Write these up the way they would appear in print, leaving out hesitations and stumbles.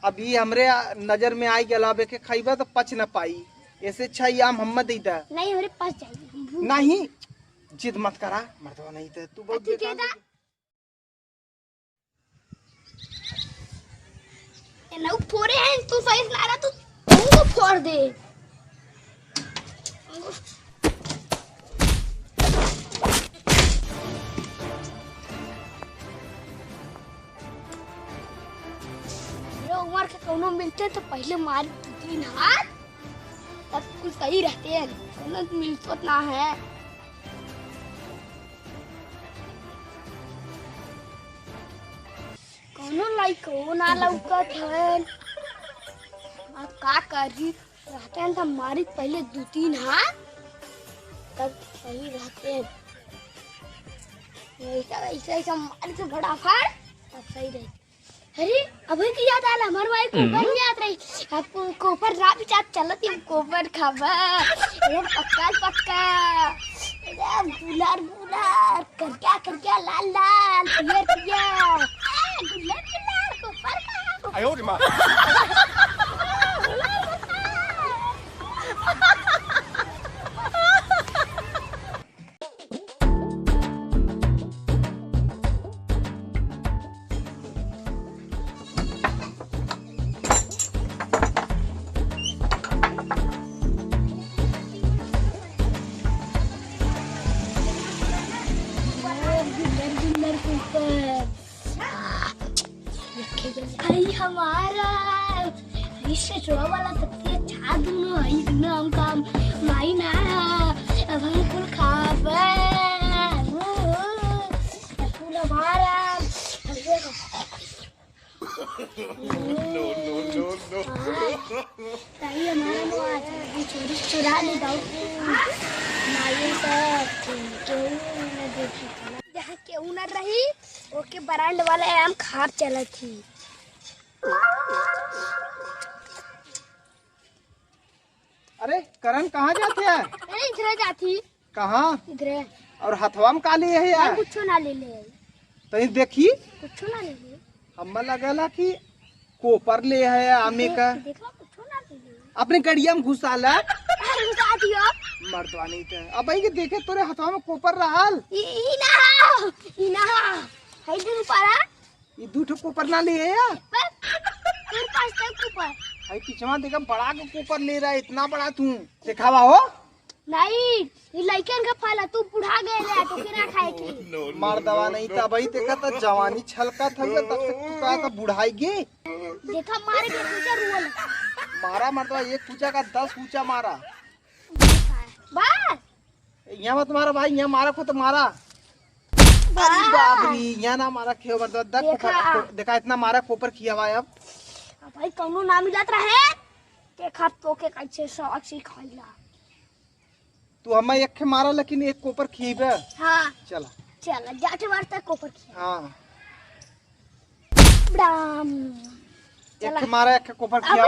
अभी हमरे नजर में आई गला के खाइबा तो पच न पाई। ऐसे अच्छा ये आम हम दे दा। नहीं हमरे पास चाहिए। नहीं जिद मत करा मर्दवा नहीं तो तू बहुत बेकार ना फोड़े हैं तू साइज ला रहा तू फोड़ दे। उम्र के कोनो मिलते तो पहले मार 3 हाथ तब कुछ सही रहते हैं। कोनो मिलतो ना है। कोनो लाइक ना लौकत है। अब का करी रहते हैं तो मारी पहले 2-3 हाथ तब सही रहते हैं। ऐसा मार के बड़ा फाड़ तब सही रहते। अरे अभी की याद आला हमारे भाई कोपर याद रही। आपको कोपर रात चाट चलत हम कोपर खावा एकदम पक्का पक्का एकदम गुलार गुलार कर क्या लाल लाल पियर पियर गुलार गुलार कोपर खा। आयो रे मां। हमारा इससे छोड़ा वाला सबसे अच्छा दोनों है दोनों हम काम माई ना अब हम फूल खावे फूल हमारा सही हमारा वो आज चोरी चुरा ले जाओ माई सब क्यों न देखी जहाँ क्यों न रही ओके बरांड वाला आम खाप चला थी। अरे करण कहाँ जाते हैं? अरे इधर जाती। कहाँ? इधर। और हथवा में का ले है यार? कुछ ना ले ले। तनी देखी कुछ ना ले ले। हम्मा लगला कि कोपर ले है आमे का। देखो कुछ ना ले ले। अपने गड़िया में घुसाला। घुसा दियो। मर्दवा नहीं थे अब भाई के देखे तोरे हथवा में कोपर रहल। इना है दिन पारा। ये 2 ठो कोपर ना ले है यार। तेरे पास तक कोपर। भाई पिछवा देखा बड़ा के कोपर ले रहा है इतना बड़ा तू सिखावा हो। नहीं ये लइकन का फल है तू बुढ़ा गए रे तो के ना खाए की। मर्दवा नहीं था भाई देखा तो जवानी छलका था तब तक तू कहा था बुढ़ाई गे। देखा मारे के पूछा रुअल। मारा मर्दवा एक पूछा का 10 पूछा मारा। बस यहाँ मत मारा भाई यहाँ मारा को तो मारा। अरे बाबरी यहाँ ना मारा खेव मर्दवा देखा इतना मारा कोपर किया हुआ अब भाई कौनो ना मिलत रहे देखा तो के कैसे साक्षी खाइला। तू हमें एक मारा लेकिन एक कोपर खीबे। हाँ चला चला जाटे बार तक कोपर खिया। हाँ ब्राम एक मारा एक कोपर किया।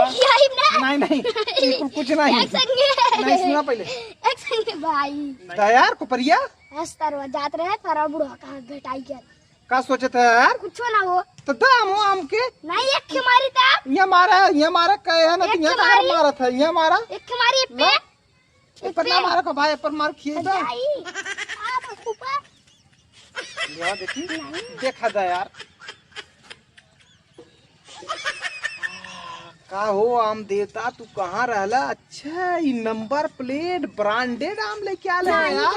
नहीं नहीं बिल्कुल कुछ नहीं। नहीं सुना पहले एक संगे भाई यार कोपरिया तरवा जात रहे तारा बुढ़ा कहाँ भेटाई गया का सोचे थे यार कुछ ना हो तो दाम हो आम के नहीं एक खिमारी था यहाँ मारा कहे है ना तो यहाँ कहाँ मारा था यहाँ मारा एक खिमारी पे पर ना मारा को भाई पर मार खिए बा यहाँ देखी देखा था यार का हो आम देवता तू कहाँ रहला। अच्छा ये नंबर प्लेट ब्रांडेड आम लेके आले है यार।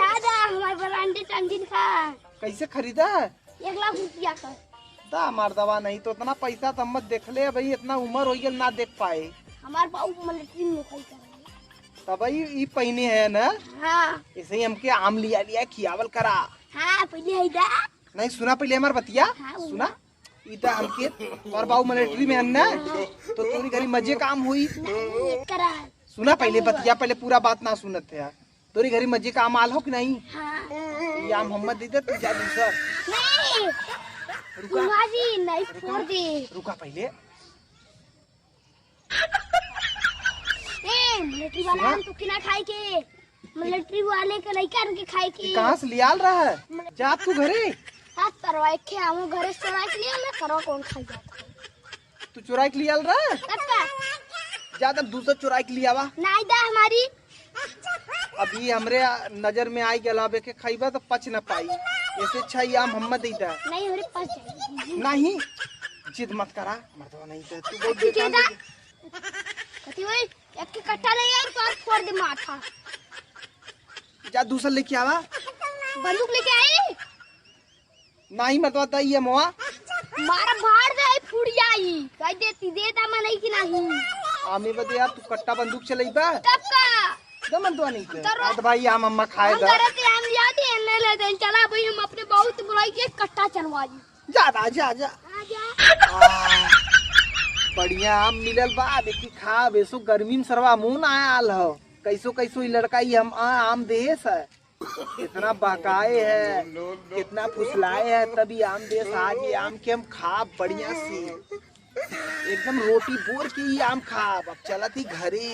हमारे ब्रांडेड अंजीर का कैसे खरीदा? 1 लाख रुपया का। दा मर्दवा नहीं तो इतना पैसा तो हम देख ले भाई इतना उम्र हो गया ना देख पाए। हमारे बाबू मिलिट्री में नौकरी कर रहे हैं। तब ये पहने है ना। हाँ ऐसे ही हमके आम लिया खियावल करा। हाँ पहले है दा नहीं सुना पहले हमार बतिया। हाँ, सुना इता हमके और बाबू मिलिट्री में है ना तो तोरी घरी मजे काम हुई। करा सुना पहले बतिया पहले पूरा बात ना सुनत थे यार। तोरी घरी मजे का आम आल हो कि नहीं? हाँ ये आम मोहम्मद दे दे तू जा दूसर। नहीं रुका जी नहीं छोड़ दे। रुका पहले मिलिट्री वाला हम तो किना खाए के मिलिट्री वाले के लइका के खाए के कहाँ से लियाल रहा है जा तू घरे। हाथ करवाए के हम घरे चढ़ा के लिए मैं करवा कौन खाई जाता तू चुराई के लिया रहा कक्का ज्यादा दूसरा चुराई के लिया वा नहीं दा हमारी अभी हमरे नजर में आई गया के खाइबा तो पच न पाई ऐसे अच्छा ये आम हम देता नहीं हमारे पास चाहिए नहीं जिद मत करा मर्दवा नहीं तो तू बहुत कथी बेकार देदा कथी वही एक के कट्टा ले यार तो आज फोड़ दे माथा जा दूसरा लेके आवा बंदूक लेके आई नहीं मर्दवा दई है मोआ मारा भाड़ दे फूट जाई कह देती देता मैं नहीं कि नहीं आमे बदे यार तू कट्टा बंदूक चलाइबा कक्का दमन तो नहीं तो भाई आम अम्मा खाए हम दा करते हम याद है ले लेते हैं। चला भाई हम अपने बहुत बुलाई के कट्टा चलवा दी जा जा जा आजा बढ़िया आम मिलल बा देखी खा बेसो गर्मी में सरवा मुंह ना आल हो कैसो कैसो ई लड़का ही हम आम देस है कितना बकाए है कितना फुसलाए है तभी आम देस आज ये आम के हम खा बढ़िया सी एकदम रोटी बोर के ही आम खा अब चलती घरे